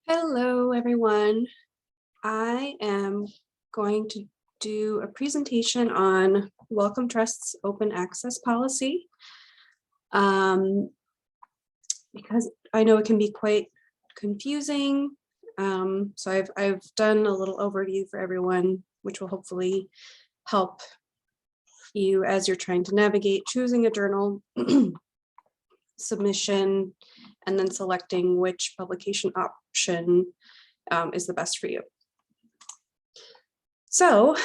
Hello, everyone. I am going to do a presentation on Wellcome Trust's open access policy because I know it can be quite confusing. So I've done a little overview for everyone, which will hopefully help you as you're trying to navigate choosing a journal submission and then selecting which publication option is the best for you. So,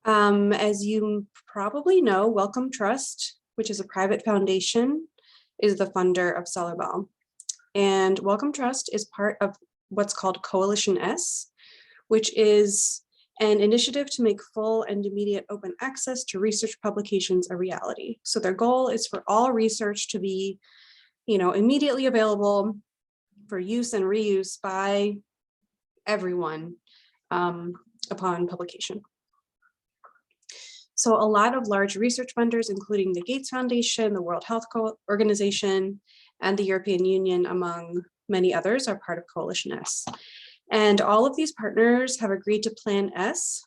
as you probably know, Wellcome Trust, which is a private foundation, is the funder of SALURBAL. And Wellcome Trust is part of what's called Coalition S, which is an initiative to make full and immediate open access to research publications a reality. So their goal is for all research to be, immediately available for use and reuse by everyone upon publication. So a lot of large research funders, including the Gates Foundation, the World Health Organization, and the European Union, among many others, are part of Coalition S. And all of these partners have agreed to Plan S,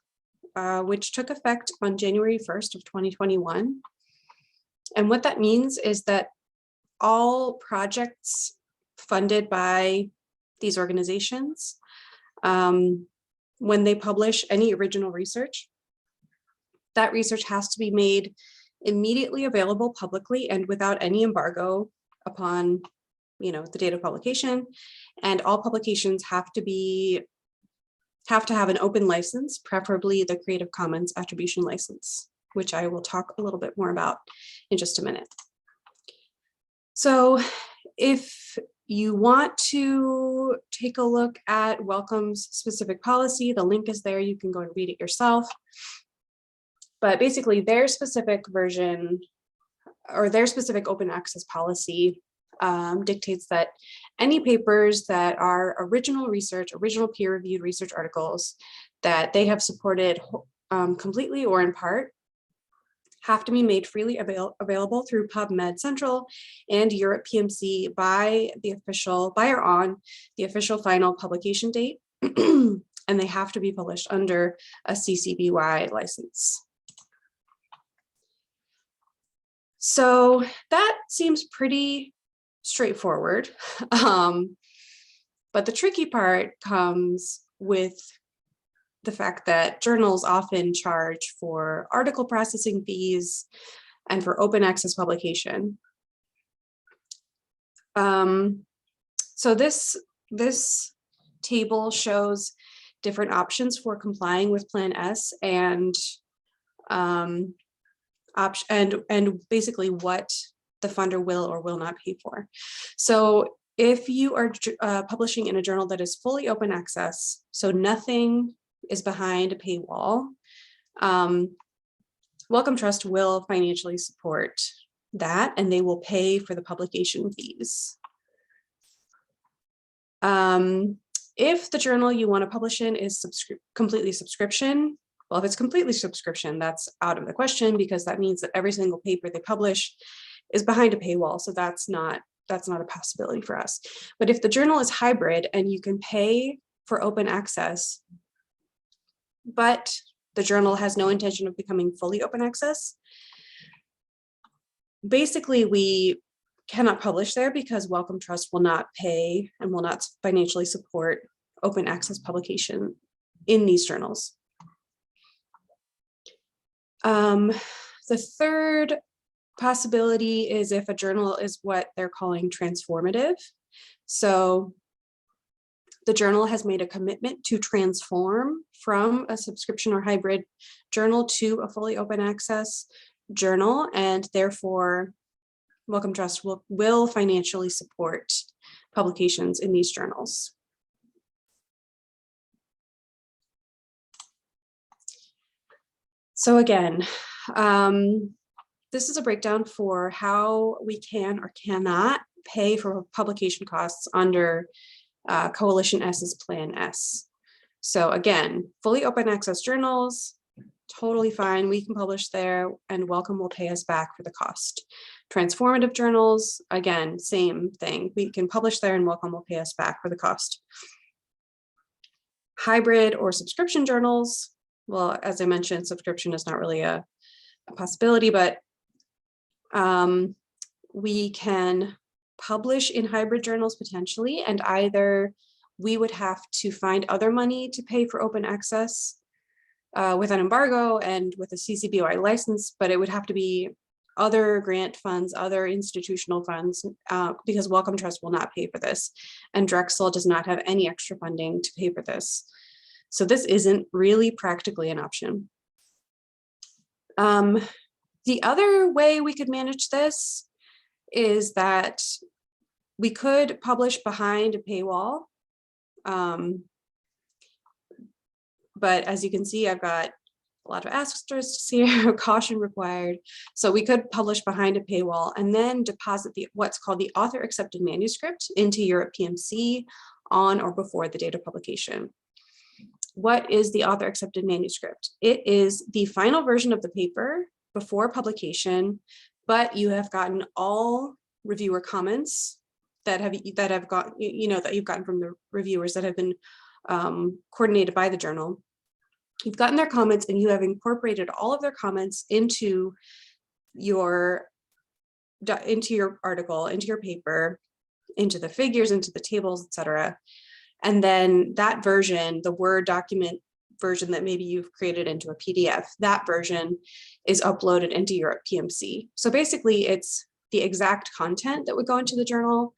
which took effect on January 1st of 2021. And what that means is that all projects funded by these organizations, when they publish any original research, that research has to be made immediately available publicly and without any embargo upon, the date of publication. And all publications have to have an open license, preferably the Creative Commons attribution license, which I will talk a little bit more about in just a minute. So if you want to take a look at Wellcome's specific policy, the link is there. You can go and read it yourself. But basically their specific version or their specific open access policy dictates that any papers that are original research, original peer-reviewed research articles that they have supported completely or in part have to be made freely available through PubMed Central and Europe PMC by or on the official final publication date, and they have to be published under a CC BY license. So that seems pretty straightforward, but the tricky part comes with the fact that journals often charge for article processing fees and for open access publication. So this table shows different options for complying with Plan S and basically what the funder will or will not pay for. So if you are publishing in a journal that is fully open access, so nothing is behind a paywall, Wellcome Trust will financially support that, and they will pay for the publication fees. If the journal you want to publish in is completely subscription, well, if it's completely subscription, that's out of the question, because that means that every single paper they publish is behind a paywall. So that's not a possibility for us. But if the journal is hybrid and you can pay for open access, but the journal has no intention of becoming fully open access, basically we cannot publish there because Wellcome Trust will not pay and will not financially support open access publication in these journals. The third possibility is if a journal is what they're calling transformative. So the journal has made a commitment to transform from a subscription or hybrid journal to a fully open access journal, and therefore Wellcome Trust will financially support publications in these journals. So again, this is a breakdown for how we can or cannot pay for publication costs under Coalition S's Plan S. So again, fully open access journals, totally fine. We can publish there and Wellcome will pay us back for the cost. Transformative journals, again, same thing. We can publish there and Wellcome will pay us back for the cost. Hybrid or subscription journals. Well, as I mentioned, subscription is not really a possibility, but we can publish in hybrid journals potentially, and either we would have to find other money to pay for open access with an embargo and with a CC BY license, but it would have to be other grant funds, other institutional funds, because Wellcome Trust will not pay for this, and Drexel does not have any extra funding to pay for this. So this isn't really practically an option. The other way we could manage this is that we could publish behind a paywall. But as you can see, I've got a lot of asterisks here, caution required. So we could publish behind a paywall and then deposit what's called the author accepted manuscript into Europe PMC on or before the date of publication. What is the author accepted manuscript? It is the final version of the paper before publication, but you have gotten all reviewer comments that you've gotten from the reviewers that have been coordinated by the journal. You've gotten their comments and you have incorporated all of their comments into your article, into your paper, into the figures, into the tables, etc. And then that version, the Word document version that maybe you've created into a PDF, that version is uploaded into Europe PMC. So basically it's the exact content that would go into the journal,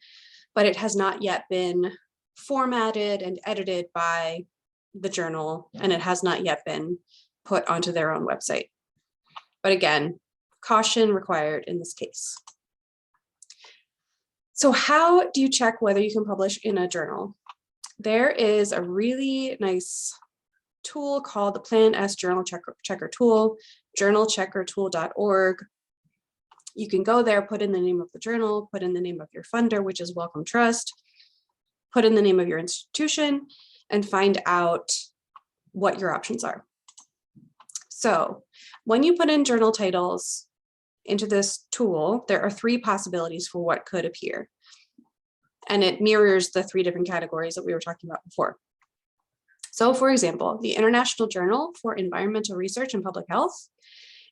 but it has not yet been formatted and edited by the journal, and it has not yet been put onto their own website. But again, caution required in this case. So how do you check whether you can publish in a journal? There is a really nice tool called the Plan S Journal Checker Tool, journalcheckertool.org. You can go there, put in the name of the journal, put in the name of your funder, which is Wellcome Trust, put in the name of your institution, and find out what your options are. So when you put in journal titles into this tool, there are 3 possibilities for what could appear. And it mirrors the 3 different categories that we were talking about before. So for example, the International Journal for Environmental Research and Public Health,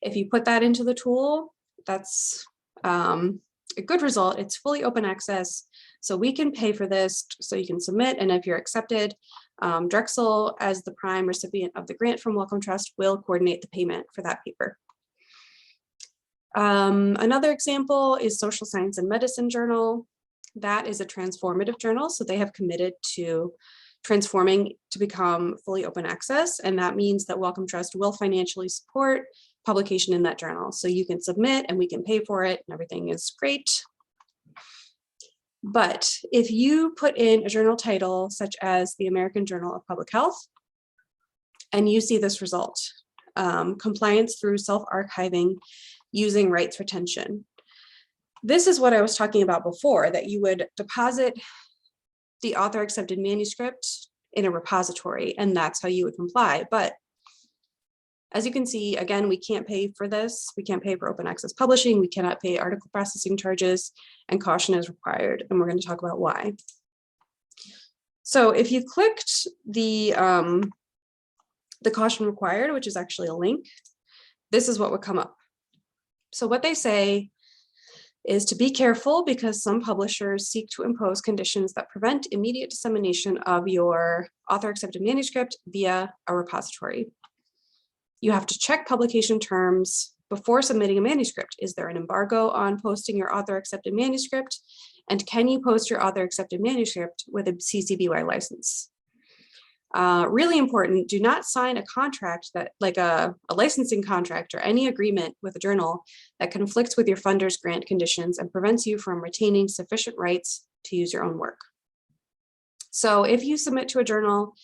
if you put that into the tool, that's a good result. It's fully open access, so we can pay for this, so you can submit, and if you're accepted, Drexel, as the prime recipient of the grant from Wellcome Trust, will coordinate the payment for that paper. Another example is Social Science and Medicine Journal. That is a transformative journal, so they have committed to transforming to become fully open access, and that means that Wellcome Trust will financially support publication in that journal. So you can submit and we can pay for it and everything is great. But if you put in a journal title such as the American Journal of Public Health and you see this result, compliance through self-archiving using rights retention. This is what I was talking about before, that you would deposit the author accepted manuscript in a repository, and that's how you would comply. But as you can see, again, we can't pay for this. We can't pay for open access publishing. We cannot pay article processing charges, and caution is required. And we're going to talk about why. So if you clicked the caution required, which is actually a link, this is what would come up. So what they say is to be careful because some publishers seek to impose conditions that prevent immediate dissemination of your author accepted manuscript via a repository. You have to check publication terms before submitting a manuscript. Is there an embargo on posting your author accepted manuscript? And can you post your author accepted manuscript with a CC BY license? Really important, do not sign a contract that, like a licensing contract or any agreement with a journal that conflicts with your funder's grant conditions and prevents you from retaining sufficient rights to use your own work. So if you submit to a journal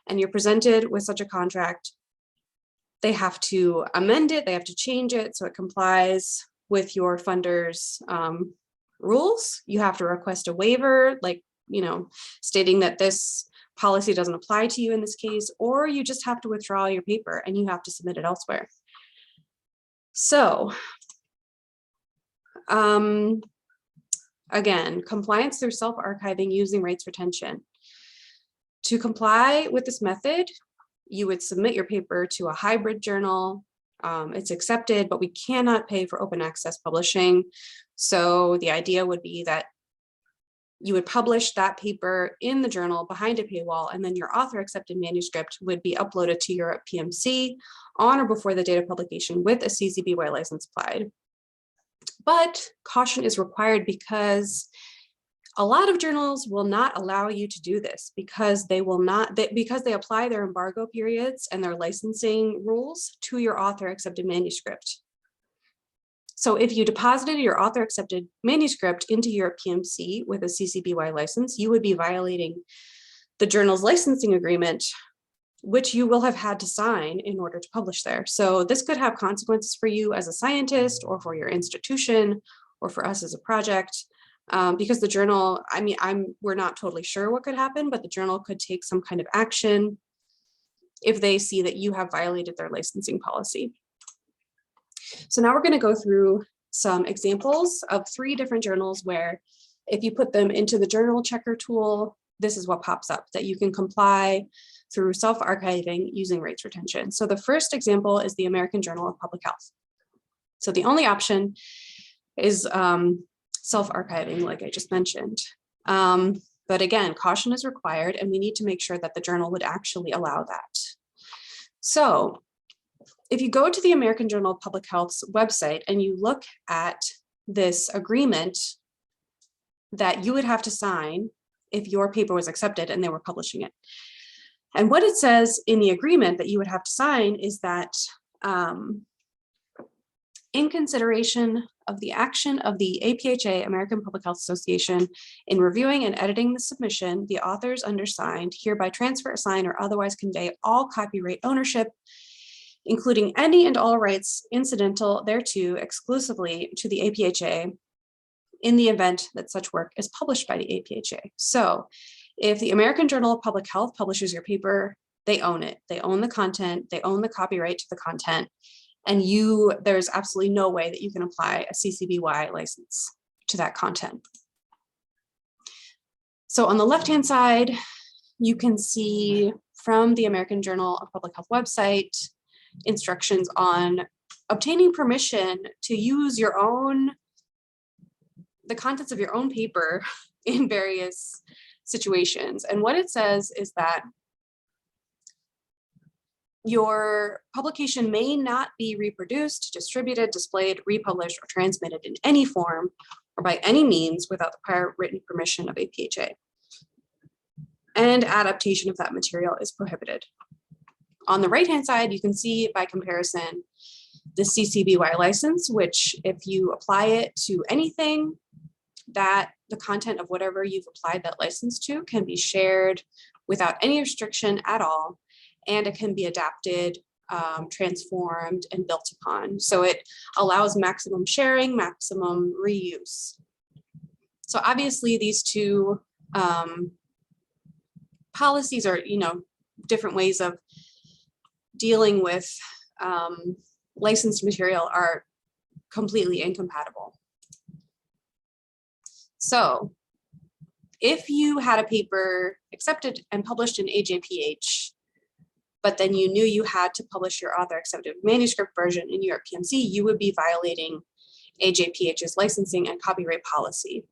and you're presented with such a contract, they have to amend it, they have to change it so it complies with your funder's rules. You have to request a waiver, like, stating that this policy doesn't apply to you in this case, or you just have to withdraw your paper and you have to submit it elsewhere. So again, compliance through self-archiving using rights retention. To comply with this method, you would submit your paper to a hybrid journal. It's accepted, but we cannot pay for open access publishing. So the idea would be that you would publish that paper in the journal behind a paywall, and then your author accepted manuscript would be uploaded to Europe PMC on or before the date of publication with a CC BY license applied. But caution is required because a lot of journals will not allow you to do this because they will not, because they apply their embargo periods and their licensing rules to your author accepted manuscript. So if you deposited your author accepted manuscript into your PMC with a CC BY license, you would be violating the journal's licensing agreement, which you will have had to sign in order to publish there. So this could have consequences for you as a scientist or for your institution or for us as a project. Because the journal, I mean, we're not totally sure what could happen, but the journal could take some kind of action if they see that you have violated their licensing policy. So now we're going to go through some examples of 3 different journals where if you put them into the journal checker tool, this is what pops up, that you can comply through self-archiving using rates retention. So the first example is the American Journal of Public Health. So the only option is self-archiving, like I just mentioned. But again, caution is required, and we need to make sure that the journal would actually allow that. So if you go to the American Journal of Public Health's website and you look at this agreement that you would have to sign if your paper was accepted and they were publishing it. And what it says in the agreement that you would have to sign is that in consideration of the action of the APHA, American Public Health Association, in reviewing and editing the submission, the authors undersigned hereby transfer, assign, or otherwise convey all copyright ownership, including any and all rights incidental thereto, exclusively to the APHA in the event that such work is published by the APHA. So if the American Journal of Public Health publishes your paper, they own it. They own the content, they own the copyright to the content, and there's absolutely no way that you can apply a CC BY license to that content. So on the left-hand side, you can see from the American Journal of Public Health website, instructions on obtaining permission to use the contents of your own paper in various situations. And what it says is that your publication may not be reproduced, distributed, displayed, republished, or transmitted in any form or by any means without the prior written permission of APHA. And adaptation of that material is prohibited. On the right-hand side, you can see by comparison the CC BY license, which if you apply it to anything, that the content of whatever you've applied that license to can be shared without any restriction at all, and it can be adapted, transformed, and built upon. So it allows maximum sharing, maximum reuse. So obviously these 2 policies are, different ways of dealing with licensed material are completely incompatible. So if you had a paper accepted and published in AJPH, but then you knew you had to publish your author accepted manuscript version in your PMC, you would be violating AJPH's licensing and copyright policy.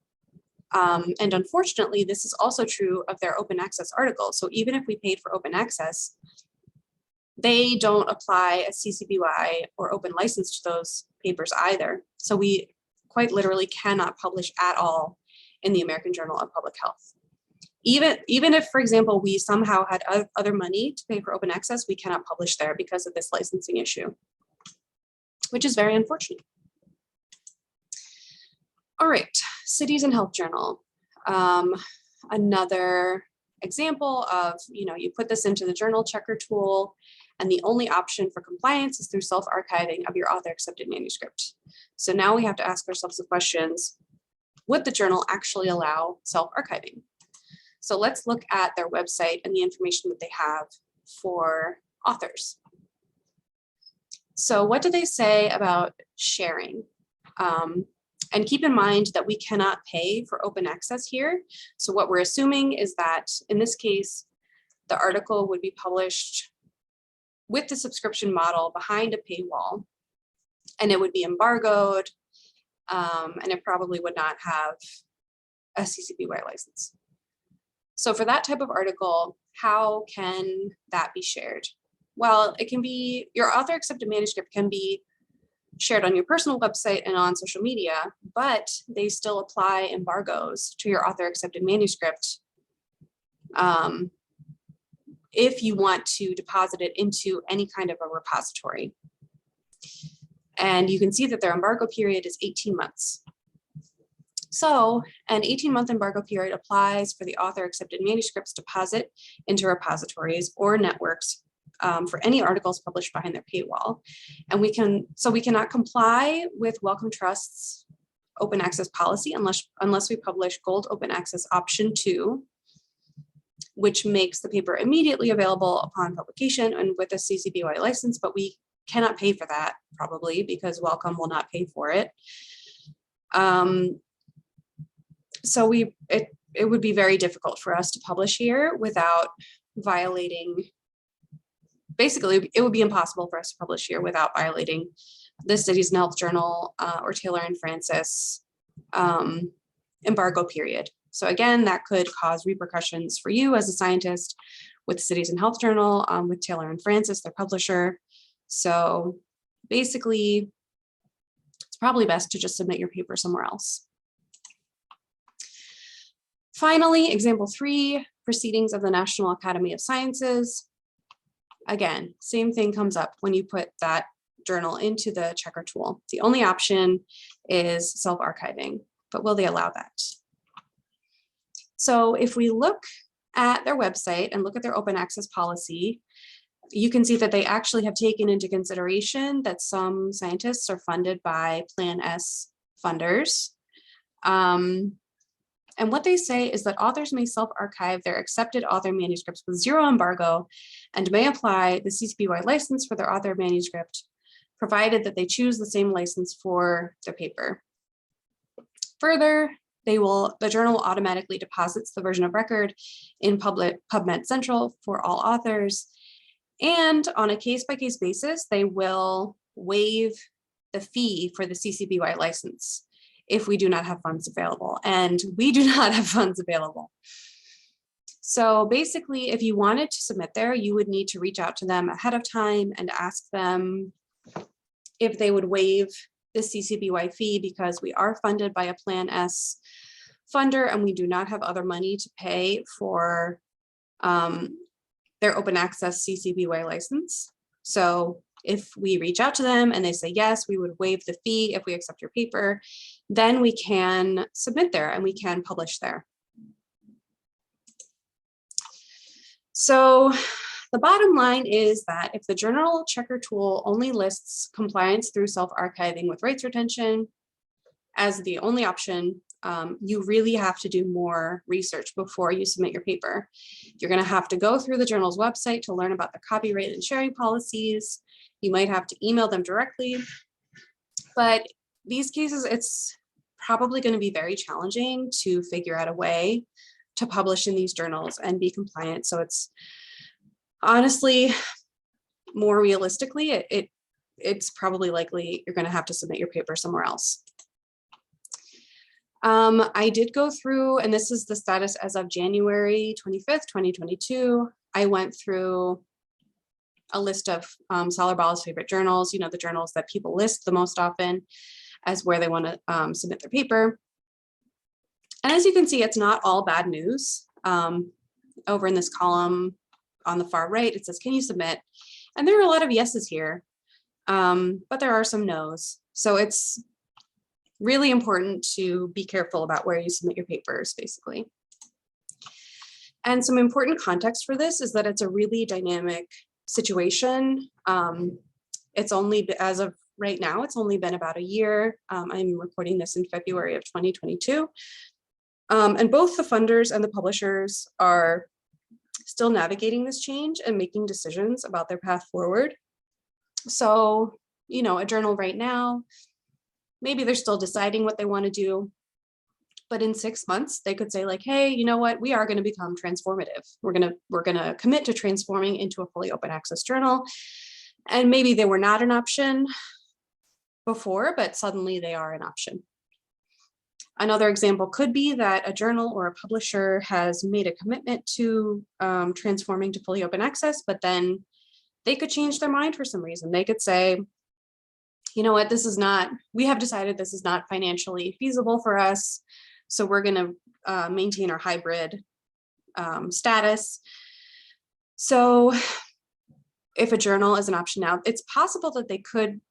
And unfortunately, this is also true of their open access article. So even if we paid for open access, they don't apply a CC BY or open license to those papers either. So we quite literally cannot publish at all in the American Journal of Public Health. Even if, for example, we somehow had other money to pay for open access, we cannot publish there because of this licensing issue, which is very unfortunate. All right, Cities and Health Journal. Another example of, you put this into the journal checker tool, and the only option for compliance is through self-archiving of your author accepted manuscript. So now we have to ask ourselves the questions, would the journal actually allow self-archiving? So let's look at their website and the information that they have for authors. So what do they say about sharing? And keep in mind that we cannot pay for open access here. So what we're assuming is that in this case, the article would be published with the subscription model behind a paywall, and it would be embargoed, and it probably would not have a CC BY license. So for that type of article, how can that be shared? Well, it can be, your author accepted manuscript can be shared on your personal website and on social media, but they still apply embargoes to your author accepted manuscript if you want to deposit it into any kind of a repository. And you can see that their embargo period is 18 months. So an 18-month embargo period applies for the author accepted manuscripts deposit into repositories or networks for any articles published behind their paywall. And we cannot comply with Wellcome Trust's open access policy unless we publish Gold Open Access Option 2, which makes the paper immediately available upon publication and with a CC BY license, but we cannot pay for that probably because Wellcome will not pay for it. So it would be very difficult for us to publish here without violating, basically it would be impossible for us to publish here without violating the Cities and Health Journal or Taylor and Francis embargo period. So again, that could cause repercussions for you as a scientist with the Cities and Health Journal, with Taylor and Francis, their publisher. So basically, it's probably best to just submit your paper somewhere else. Finally, example 3, Proceedings of the National Academy of Sciences. Again, same thing comes up when you put that journal into the checker tool. The only option is self-archiving, but will they allow that? So if we look at their website and look at their open access policy, you can see that they actually have taken into consideration that some scientists are funded by Plan S funders. And what they say is that authors may self-archive their accepted author manuscripts with zero embargo and may apply the CC BY license for their author manuscript, provided that they choose the same license for their paper. Further, the journal automatically deposits the version of record in PubMed Central for all authors. And on a case-by-case basis, they will waive the fee for the CC BY license if we do not have funds available, and we do not have funds available. So basically, if you wanted to submit there, you would need to reach out to them ahead of time and ask them if they would waive the CC BY fee, because we are funded by a Plan S funder and we do not have other money to pay for their open access CC BY license. So if we reach out to them and they say, yes, we would waive the fee if we accept your paper, then we can submit there and we can publish there. So the bottom line is that if the journal checker tool only lists compliance through self-archiving with rights retention as the only option, you really have to do more research before you submit your paper. You're going to have to go through the journal's website to learn about the copyright and sharing policies. You might have to email them directly, but these cases, it's probably going to be very challenging to figure out a way to publish in these journals and be compliant. So it's honestly, more realistically, it's probably likely you're going to have to submit your paper somewhere else. I did go through, and this is the status as of January 25th, 2022. I went through a list of SALURBAL's favorite journals, the journals that people list the most often as where they want to submit their paper. And as you can see, it's not all bad news. Over in this column on the far right, it says, can you submit? And there are a lot of yeses here, but there are some no's. So it's really important to be careful about where you submit your papers, basically. And some important context for this is that it's a really dynamic situation. It's only, as of right now, it's only been about a year. I'm recording this in February of 2022. And both the funders and the publishers are still navigating this change and making decisions about their path forward. So, a journal right now, maybe they're still deciding what they want to do. But in 6 months, they could say like, hey, you know what, we are going to become transformative. We're going to commit to transforming into a fully open access journal. And maybe they were not an option before, but suddenly they are an option. Another example could be that a journal or a publisher has made a commitment to transforming to fully open access, but then they could change their mind for some reason. They could say, you know what, we have decided this is not financially feasible for us. So we're going to maintain our hybrid status. So if a journal is an option now, it's possible that they could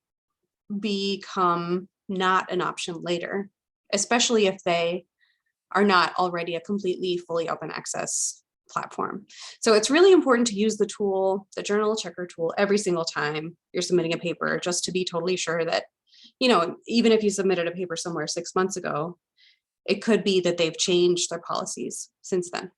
become not an option later, especially if they are not already a completely fully open access platform. So it's really important to use the tool, the journal checker tool, every single time you're submitting a paper, just to be totally sure that, even if you submitted a paper somewhere 6 months ago, it could be that they've changed their policies since then.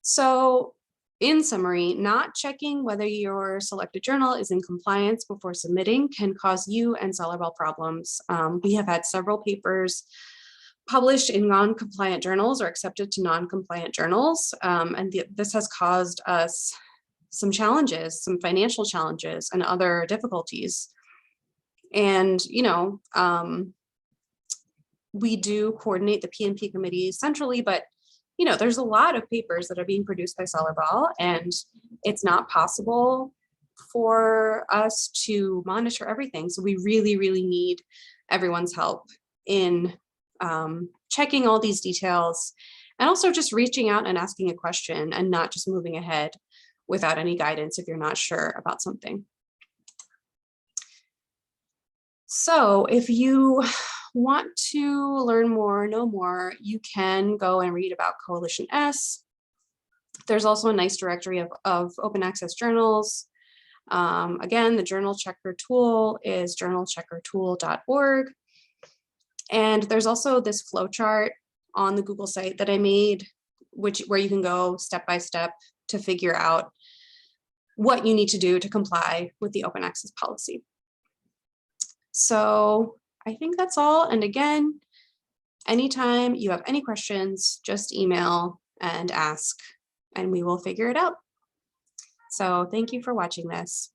So in summary, not checking whether your selected journal is in compliance before submitting can cause you and SALURBAL problems. We have had several papers published in non-compliant journals or accepted to non-compliant journals, and this has caused us some challenges, some financial challenges and other difficulties. And, we do coordinate the P&P committee centrally, but there's a lot of papers that are being produced by SALURBAL, and it's not possible for us to monitor everything. So we really, really need everyone's help in checking all these details, and also just reaching out and asking a question and not just moving ahead without any guidance if you're not sure about something. So if you want to learn more, know more, you can go and read about Coalition S. There's also a nice directory of open access journals. Again, the journal checker tool is journalcheckertool.org. And there's also this flowchart on the Google site that I made, where you can go step by step to figure out what you need to do to comply with the open access policy. So I think that's all. And again, anytime you have any questions, just email and ask, and we will figure it out. So thank you for watching this.